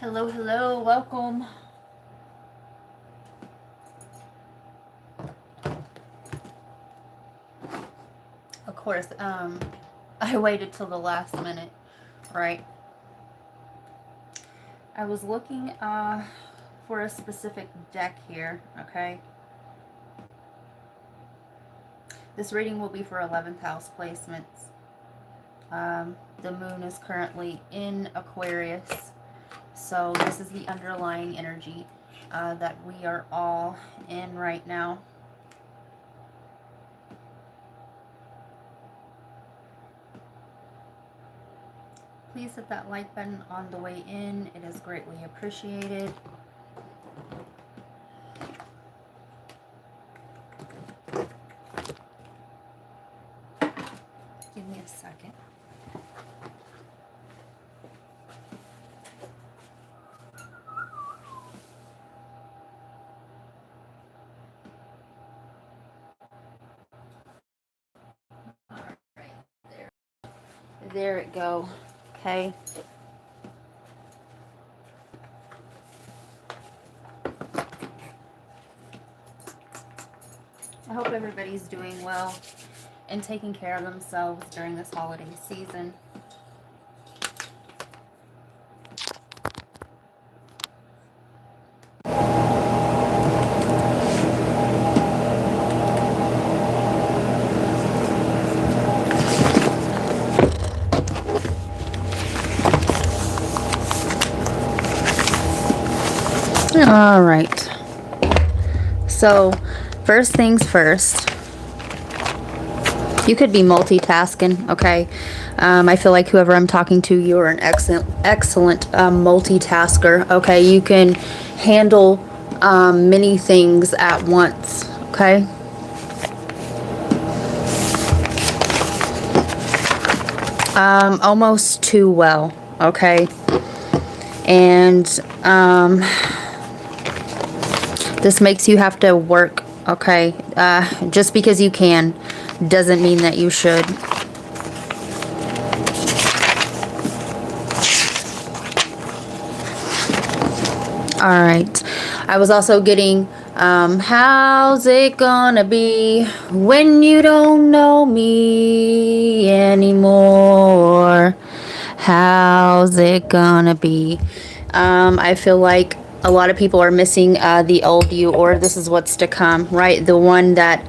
Hello, hello, welcome. Of course, I waited till the last minute, right? I was looking for a specific deck here, okay? This reading will be for 11th house placements. The moon is currently in Aquarius, so this is the underlying energy that we are all in right now. Please hit that like button on the way in. It is greatly appreciated. Give me a second. All right, there it go. Okay. I hope everybody's doing well and taking care of themselves during this holiday season. All right. So, first things first. You could be multitasking, okay? I feel like whoever I'm talking to, you are an excellent multitasker, okay? You can handle many things at once, okay? Almost too well, okay? And this makes you have to work, okay? Just because you can doesn't mean that you should. All right. I was also getting, how's it gonna be when you don't know me anymore? How's it gonna be? I feel like a lot of people are missing the old you, or this is what's to come, right? The one that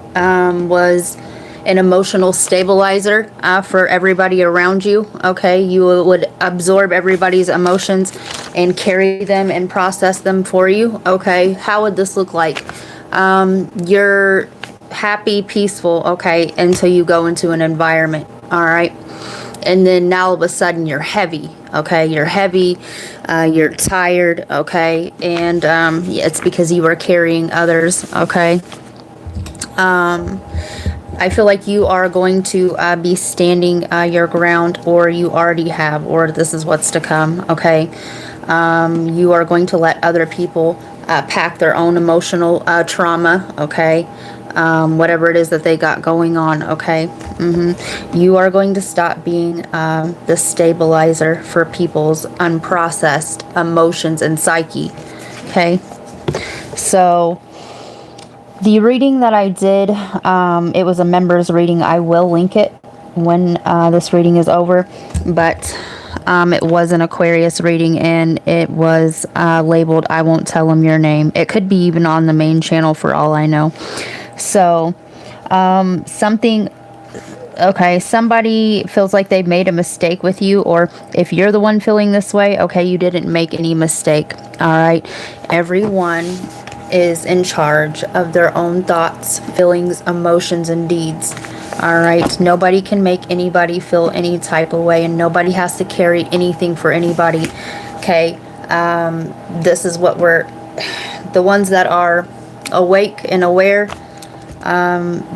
was an emotional stabilizer for everybody around you, okay? You would absorb everybody's emotions and carry them and process them for you, okay? How would this look like? You're happy, peaceful, okay, until you go into an environment, all right? And then now all of a sudden you're heavy, okay? You're heavy, you're tired, okay? And it's because you are carrying others, okay? I feel like you are going to be standing your ground, or you already have, or this is what's to come, okay? You are going to let other people pack their own emotional trauma, okay? Whatever it is that they got going on, okay? You are going to stop being the stabilizer for people's unprocessed emotions and psyche, okay? So the reading that I did, it was a member's reading. I will link it when this reading is over, but it was an Aquarius reading, and it was labeled, I won't tell them your name. It could be even on the main channel for all I know. So, somebody feels like they've made a mistake with you, or if you're the one feeling this way, okay, you didn't make any mistake, all right? Everyone is in charge of their own thoughts, feelings, emotions, and deeds. All right, nobody can make anybody feel any type of way, and nobody has to carry anything for anybody. Okay, this is what the ones that are awake and aware,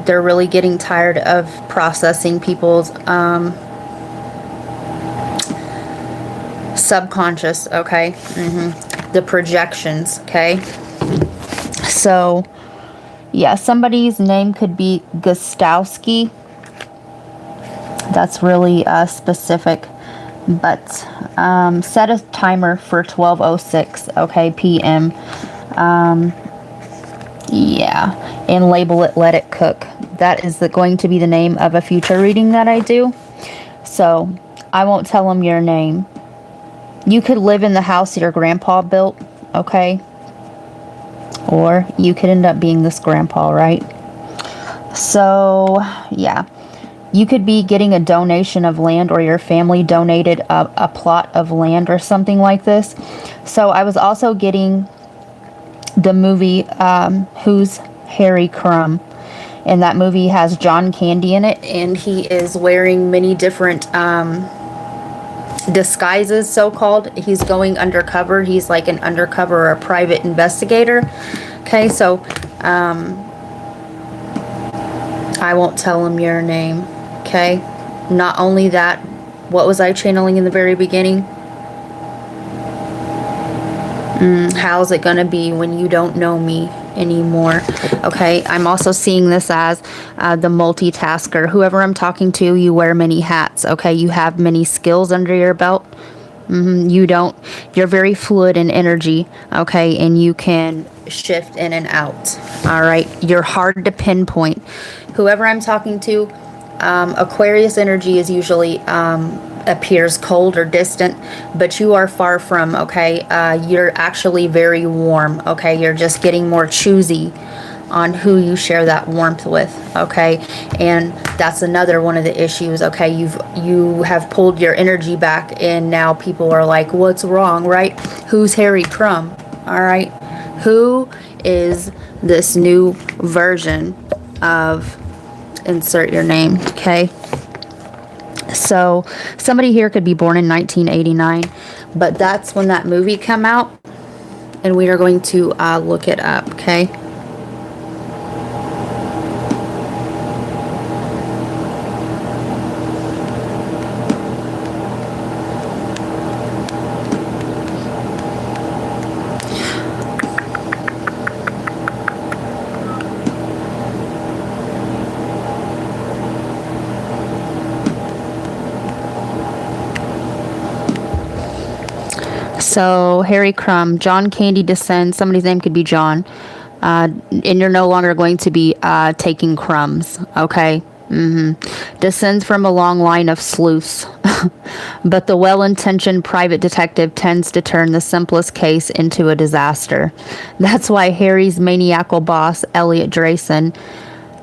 they're really getting tired of processing people's subconscious, okay? The projections, okay? So, yeah, somebody's name could be Gustowski. That's really specific. But set a timer for 12:06, okay, p.m. Yeah, and label it Let It Cook. That is going to be the name of a future reading that I do. So I won't tell them your name. You could live in the house your grandpa built, okay? Or you could end up being this grandpa, right? So, yeah. You could be getting a donation of land, or your family donated a plot of land or something like this. So I was also getting the movie Who's Harry Crumb. And that movie has John Candy in it, and he is wearing many different disguises, so-called. He's going undercover. He's like an undercover or a private investigator. Okay, so I won't tell him your name. Okay, not only that, what was I channeling in the very beginning? How's it gonna be when you don't know me anymore? Okay, I'm also seeing this as the multitasker. Whoever I'm talking to, you wear many hats. Okay, you have many skills under your belt. You're very fluid in energy. Okay, and you can shift in and out. All right, you're hard to pinpoint. Whoever I'm talking to, Aquarius energy is usually appears cold or distant, but you are far from, okay? You're actually very warm, okay? You're just getting more choosy on who you share that warmth with, okay? And that's another one of the issues, okay? You have pulled your energy back, and now people are like, what's wrong, right? Who's Harry Crumb? All right, who is this new version of insert your name? Okay, so somebody here could be born in 1989, but that's when that movie came out, and we are going to look it up. Okay, so Harry Crumb, John Candy descends. Somebody's name could be John, and you're no longer going to be taking crumbs. Okay. Descends from a long line of sleuths, but the well-intentioned private detective tends to turn the simplest case into a disaster. That's why Harry's maniacal boss, Elliot Drayson,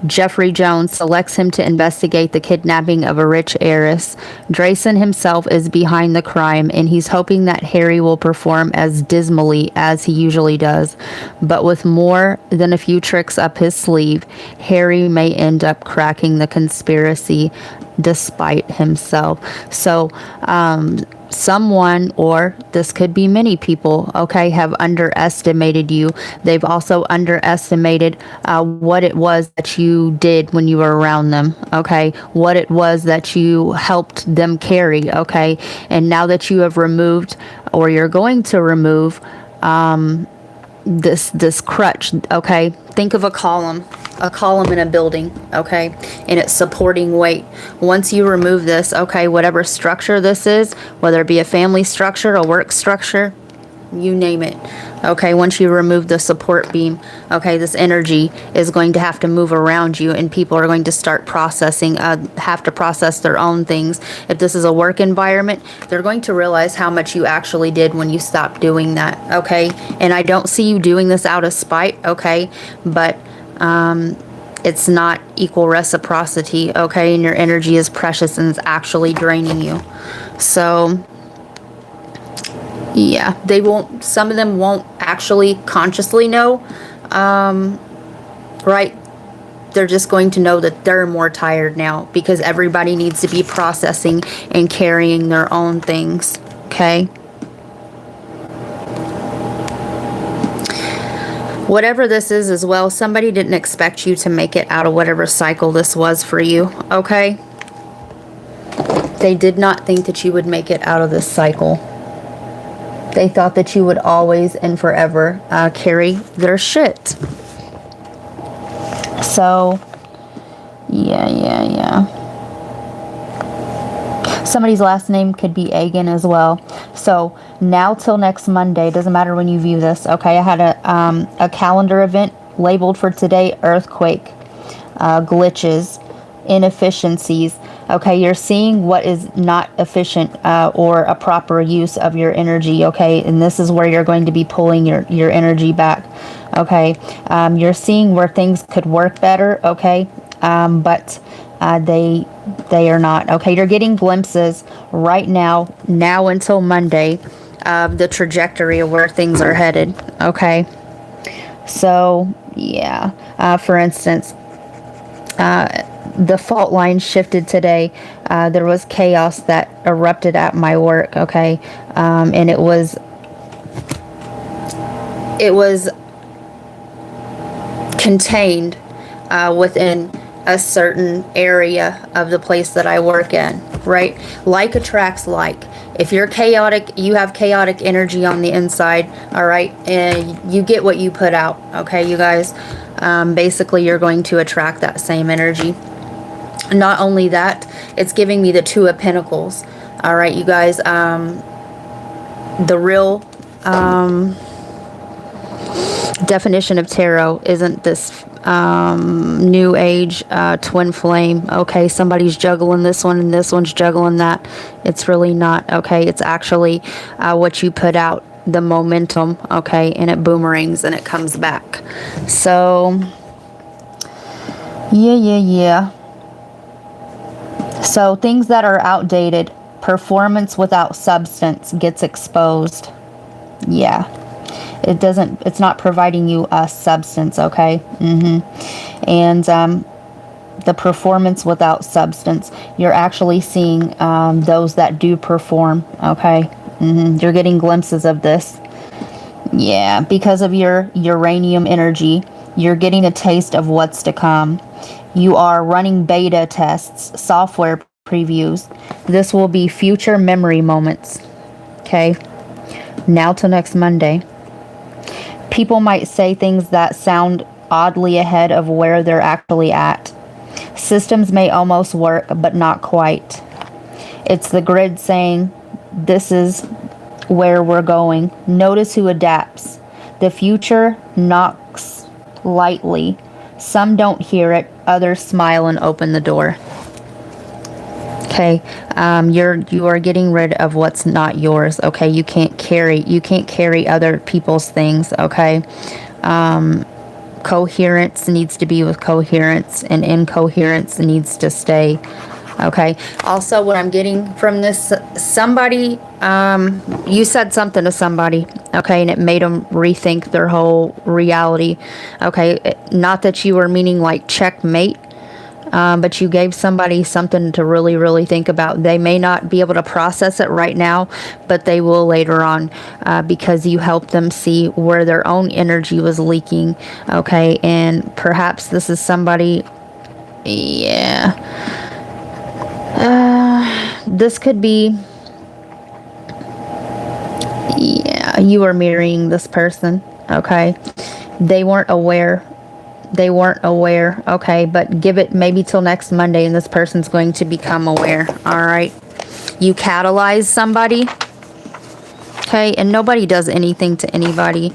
Jeffrey Jones, selects him to investigate the kidnapping of a rich heiress. Drayson himself is behind the crime, and he's hoping that Harry will perform as dismally as he usually does. But with more than a few tricks up his sleeve, Harry may end up cracking the conspiracy despite himself. So, someone, or this could be many people, okay, have underestimated you. They've also underestimated what it was that you did when you were around them, okay, what it was that you helped them carry, okay, and now that you have removed, or you're going to remove, this crutch, okay, think of a column in a building, okay, and it's supporting weight. Once you remove this, okay, whatever structure this is, whether it be a family structure, a work structure, you name it, okay, once you remove the support beam, okay, this energy is going to have to move around you, and people are going to start processing, have to process their own things. If this is a work environment, they're going to realize how much you actually did when you stopped doing that, okay, and I don't see you doing this out of spite, okay, but it's not equal reciprocity, okay, and your energy is precious and it's actually draining you. So yeah, some of them won't actually consciously know, right? They're just going to know that they're more tired now, because everybody needs to be processing and carrying their own things, okay? Whatever this is as well, somebody didn't expect you to make it out of whatever cycle this was for you, okay? They did not think that you would make it out of this cycle. They thought that you would always and forever carry their shit. So, yeah. Somebody's last name could be Agan as well. So now till next Monday, doesn't matter when you view this. Okay, I had a calendar event labeled for today: earthquake, glitches, inefficiencies. Okay, you're seeing what is not efficient or a proper use of your energy. Okay, and this is where you're going to be pulling your energy back. Okay, you're seeing where things could work better. Okay, but they are not. Okay, you're getting glimpses right now until Monday of the trajectory of where things are headed. Okay, so yeah, for instance, the fault line shifted today. There was chaos that erupted at my work. Okay, and it was contained within a certain area of the place that I work in, right? Like attracts like. If you're chaotic, you have chaotic energy on the inside, all right? And you get what you put out, okay, you guys? Basically, you're going to attract that same energy. Not only that, it's giving me the Two of Pentacles, all right, you guys? The real definition of tarot isn't this new age twin flame. Okay, somebody's juggling this one and this one's juggling that. It's really not. Okay, it's actually what you put out, the momentum. Okay, and it boomerangs and it comes back. So yeah. So things that are outdated, performance without substance gets exposed. Yeah, it's not providing you a substance. Okay. And the performance without substance, you're actually seeing those that do perform. Okay. You're getting glimpses of this. Yeah, because of your uranium energy, you're getting a taste of what's to come. You are running beta tests, software previews. This will be future memory moments. Okay. Now till next Monday. People might say things that sound oddly ahead of where they're actually at. Systems may almost work, but not quite. It's the grid saying, this is where we're going. Notice who adapts. The future knocks lightly. Some don't hear it. Others smile and open the door. Okay, you are getting rid of what's not yours. Okay, you can't carry other people's things. Okay, coherence needs to be with coherence, and incoherence needs to stay. Okay. Also, what I'm getting from this, somebody, you said something to somebody, okay, and it made them rethink their whole reality. Okay, not that you were meaning like checkmate, but you gave somebody something to really, really think about. They may not be able to process it right now, but they will later on, because you helped them see where their own energy was leaking. Okay, and perhaps this is somebody, yeah. This could be, yeah, you are mirroring this person. Okay, they weren't aware. Okay, but give it maybe till next Monday and this person's going to become aware. All right, you catalyze somebody. Okay, and nobody does anything to anybody.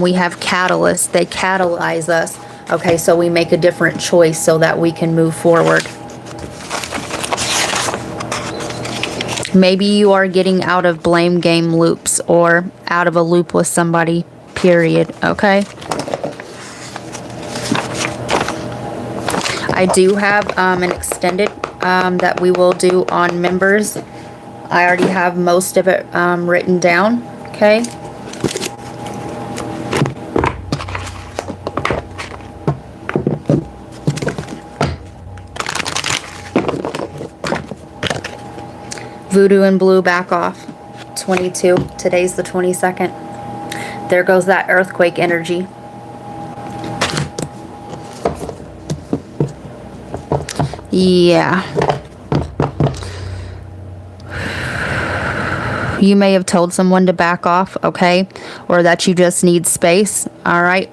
We have catalysts. They catalyze us. Okay, so we make a different choice so that we can move forward. Maybe you are getting out of blame game loops or out of a loop with somebody, period. Okay, I do have an extended that we will do on members. I already have most of it written down. Okay. Voodoo and blue, back off. 22. Today's the 22nd. There goes that earthquake energy. Yeah. You may have told someone to back off, okay? Or that you just need space, all right?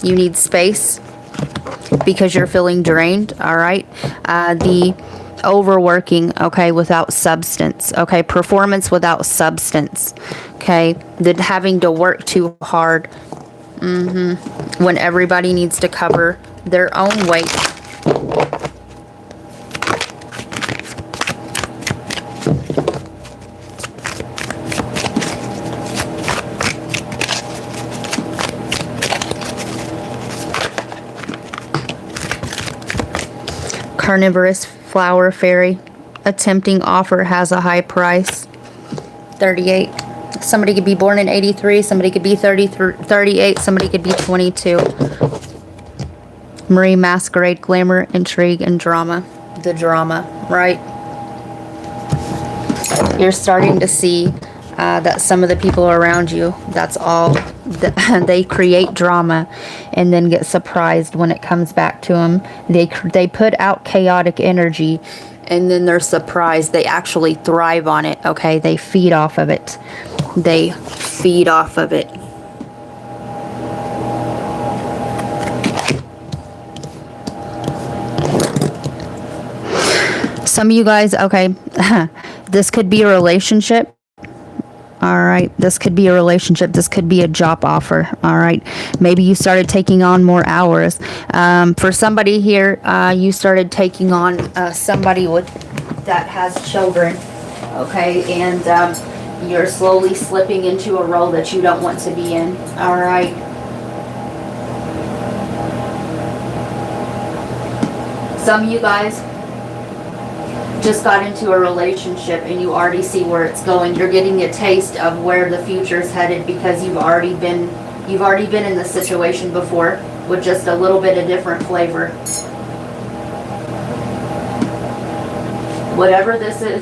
You need space because you're feeling drained, all right? The overworking, okay, without substance, okay, performance without substance, okay, then having to work too hard when everybody needs to cover their own weight. Carnivorous flower fairy. Attempting offer has a high price. 38. Somebody could be born in 83. Somebody could be 38. Somebody could be 22. Marie Masquerade. Glamour, intrigue, and drama. The drama, right? You're starting to see that some of the people around you, that's all, they create drama and then get surprised when it comes back to them. They put out chaotic energy and then they're surprised. They actually thrive on it, okay? They feed off of it. They feed off of it. Some of you guys, okay, this could be a relationship. All right, this could be a relationship. This could be a job offer. All right, maybe you started taking on more hours. For somebody here, you started taking on somebody that has children. Okay, and you're slowly slipping into a role that you don't want to be in. All right. Some of you guys just got into a relationship and you already see where it's going. You're getting a taste of where the future's headed because you've already been in the situation before with just a little bit of different flavor. Whatever this is,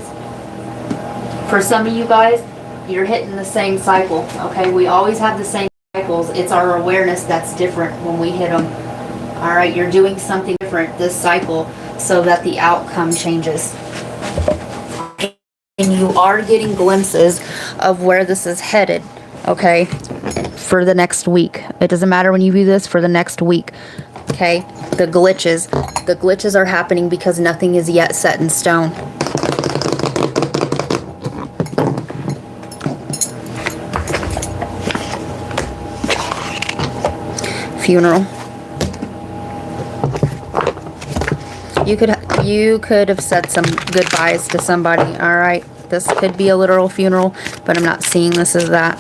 for some of you guys, you're hitting the same cycle, okay? We always have the same cycles. It's our awareness that's different when we hit them. All right, you're doing something different this cycle so that the outcome changes. And you are getting glimpses of where this is headed, okay, for the next week. It doesn't matter when you view this, for the next week, okay? The glitches are happening because nothing is yet set in stone. Funeral. You could have said some goodbyes to somebody, all right? This could be a literal funeral, but I'm not seeing this as that.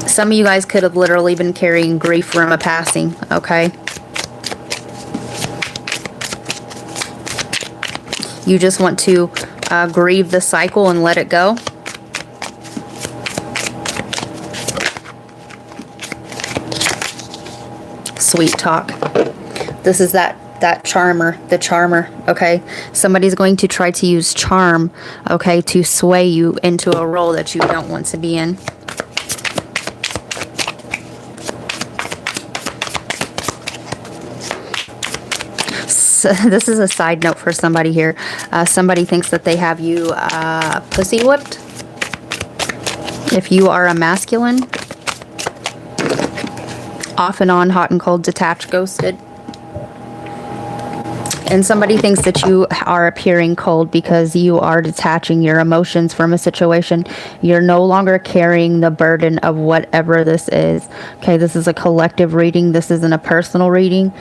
Some of you guys could have literally been carrying grief from a passing, okay? You just want to grieve the cycle and let it go. Sweet talk. This is that charmer, the charmer, okay? Somebody's going to try to use charm, okay, to sway you into a role that you don't want to be in. So, this is a side note for somebody here. Somebody thinks that they have you pussy whipped. If you are a masculine, off and on, hot and cold, detached, ghosted. And somebody thinks that you are appearing cold because you are detaching your emotions from a situation. You're no longer carrying the burden of whatever this is. Okay, this is a collective reading. This isn't a personal reading.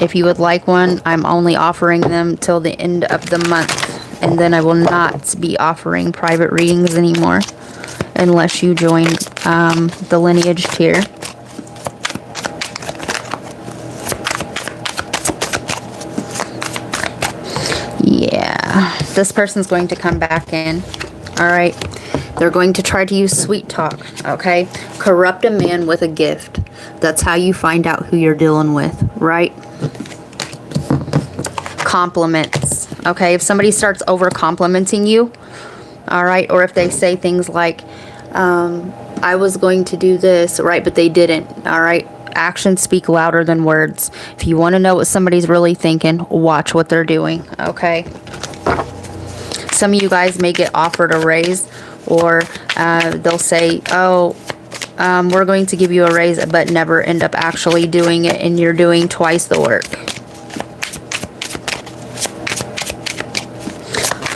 If you would like one, I'm only offering them till the end of the month. And then I will not be offering private readings anymore unless you join the lineage tier. Yeah, this person's going to come back in. All right, they're going to try to use sweet talk, okay? Corrupt a man with a gift. That's how you find out who you're dealing with, right? Compliments, okay? If somebody starts over complimenting you, all right, or if they say things like, I was going to do this, right, but they didn't, all right? Actions speak louder than words. If you want to know what somebody's really thinking, watch what they're doing, okay? Some of you guys may get offered a raise, or they'll say, oh, we're going to give you a raise, but never end up actually doing it, and you're doing twice the work.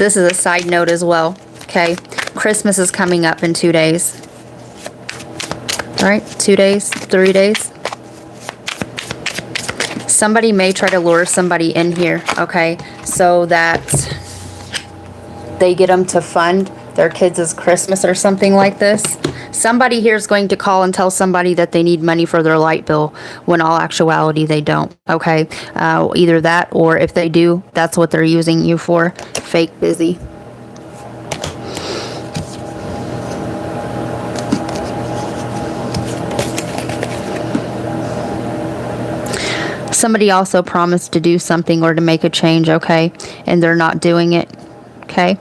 This is a side note as well, okay? Christmas is coming up in 2 days. All right, 2 days, 3 days. Somebody may try to lure somebody in here, okay? So that they get them to fund their kids' Christmas or something like this. Somebody here is going to call and tell somebody that they need money for their light bill when all actuality they don't, okay? Either that, or if they do, that's what they're using you for. Fake busy. Somebody also promised to do something or to make a change, okay? And they're not doing it, okay?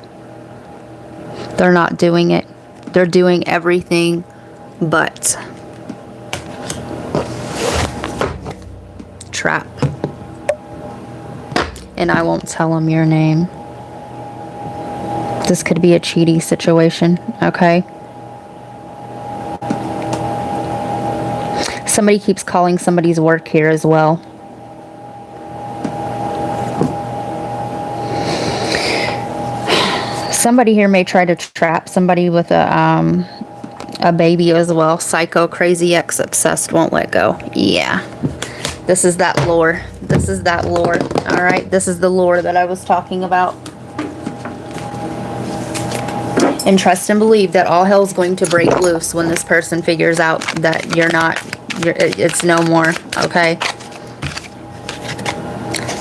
They're not doing it. They're doing everything but. Trap. And I won't tell them your name. This could be a cheaty situation, okay? Somebody keeps calling somebody's work here as well. Somebody here may try to trap somebody with a baby as well. Psycho, crazy, ex, obsessed, won't let go. Yeah. This is that lore. This is that lore. All right. This is the lore that I was talking about. And trust and believe that all hell's going to break loose when this person figures out that it's no more. Okay.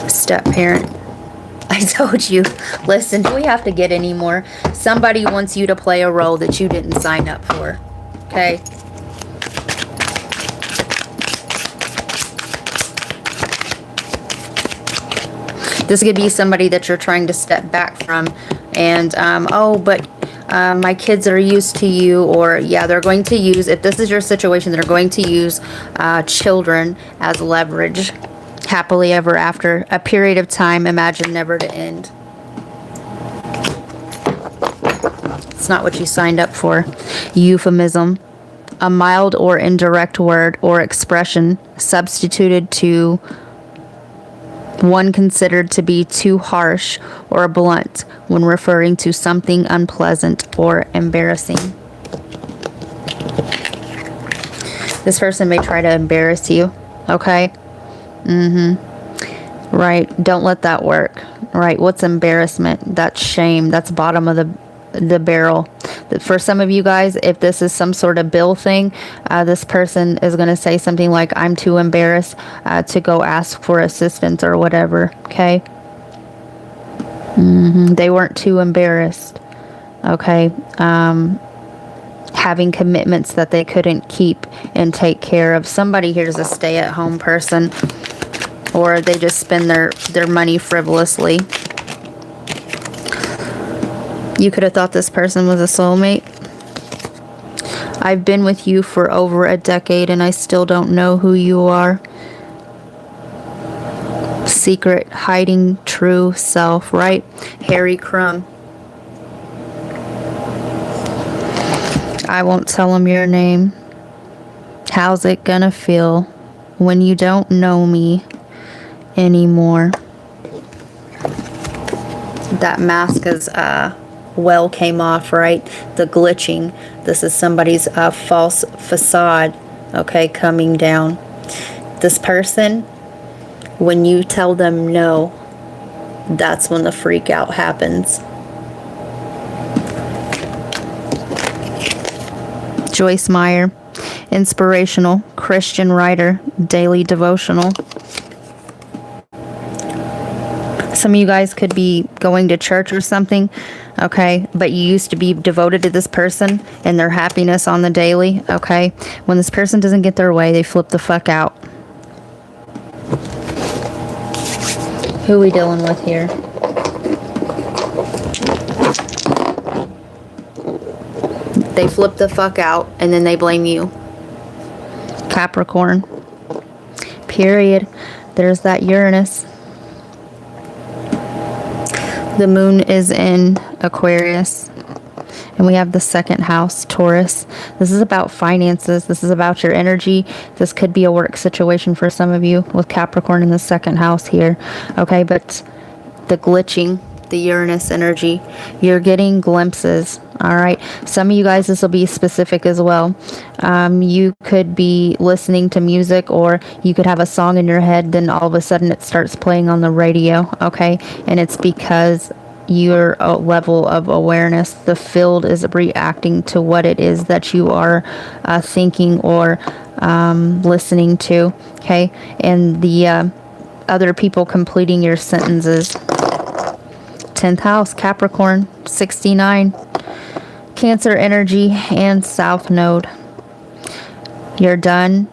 Step parent. I told you. Listen, do we have to get any more? Somebody wants you to play a role that you didn't sign up for. Okay? This could be somebody that you're trying to step back from. And, my kids are used to you. Or, yeah, they're going to use, if this is your situation, they're going to use children as leverage. Happily ever after, a period of time imagined never to end. It's not what you signed up for. Euphemism, a mild or indirect word or expression substituted to one considered to be too harsh or blunt when referring to something unpleasant or embarrassing. This person may try to embarrass you, okay? Right. Don't let that work. Right. What's embarrassment? That's shame. That's bottom of the barrel. For some of you guys, if this is some sort of bill thing, this person is going to say something like, I'm too embarrassed to go ask for assistance or whatever. Okay. They weren't too embarrassed. Okay. Having commitments that they couldn't keep and take care of. Somebody here's a stay-at-home person. Or they just spend their money frivolously. You could have thought this person was a soulmate. I've been with you for over a decade and I still don't know who you are. Secret, hiding true self, right? Harry Crumb. I won't tell him your name. How's it gonna feel when you don't know me anymore? That mask is well came off, right? The glitching. This is somebody's false facade, okay, coming down. This person, when you tell them no, that's when the freak out happens. Joyce Meyer, inspirational Christian writer, daily devotional. Some of you guys could be going to church or something, okay? But you used to be devoted to this person and their happiness on the daily, okay? When this person doesn't get their way, they flip the fuck out. Who are we dealing with here? They flip the fuck out and then they blame you. Capricorn. Period. There's that Uranus. The moon is in Aquarius. And we have the second house, Taurus. This is about finances. This is about your energy. This could be a work situation for some of you with Capricorn in the second house here. Okay, but the glitching, the freak out, the the Uranus energy. You're getting glimpses. All right. Some of you guys, this will be specific as well. You could be listening to music, or you could have a song in your head, then all of a sudden it starts playing on the radio. Okay. And it's because your level of awareness, the field is reacting to what it is that you are thinking or listening to. Okay. And the other people completing your sentences. 10th house, Capricorn, 69. Cancer energy and South Node. You're done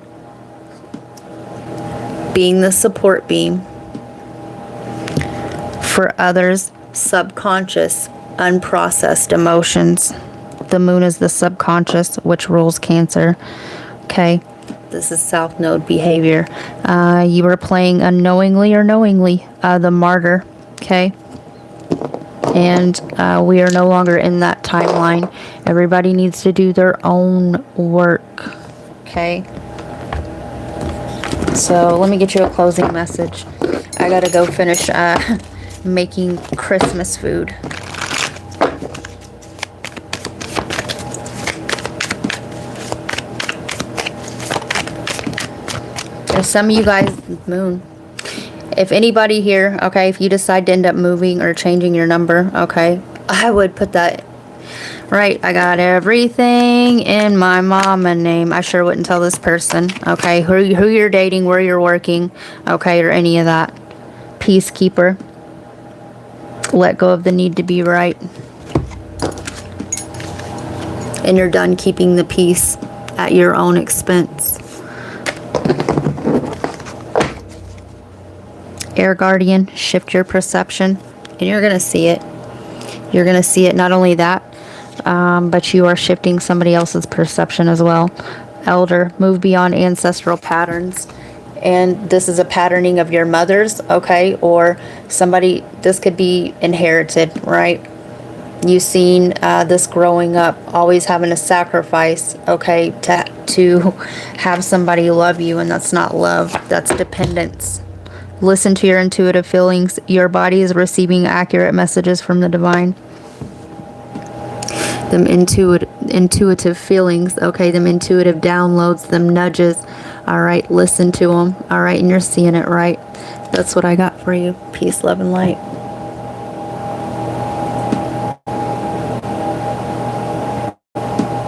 being the support beam for others' subconscious, unprocessed emotions. The moon is the subconscious, which rules Cancer. Okay. This is South Node behavior. You were playing unknowingly or knowingly the martyr. Okay. And we are no longer in that timeline. Everybody needs to do their own work. Okay. So let me get you a closing message. I gotta go finish making Christmas food. There's some of you guys, moon. If anybody here, okay, if you decide to end up moving or changing your number, okay, I would put that, right, I got everything in my mama name. I sure wouldn't tell this person, okay, who you're dating, where you're working, okay, or any of that. Peacekeeper. Let go of the need to be right. And you're done keeping the peace at your own expense. Air Guardian, shift your perception, and you're going to see it. You're going to see it. Not only that, but you are shifting somebody else's perception as well. Elder, move beyond ancestral patterns. And this is a patterning of your mother's, okay, or somebody, this could be inherited, right? You've seen this growing up, always having to sacrifice, okay, to have somebody love you, and that's not love, that's dependence. Listen to your intuitive feelings. Your body is receiving accurate messages from the divine. Them intuitive feelings, okay, them intuitive downloads, them nudges. All right, listen to them. All right, and you're seeing it right. That's what I got for you. Peace, love, and light.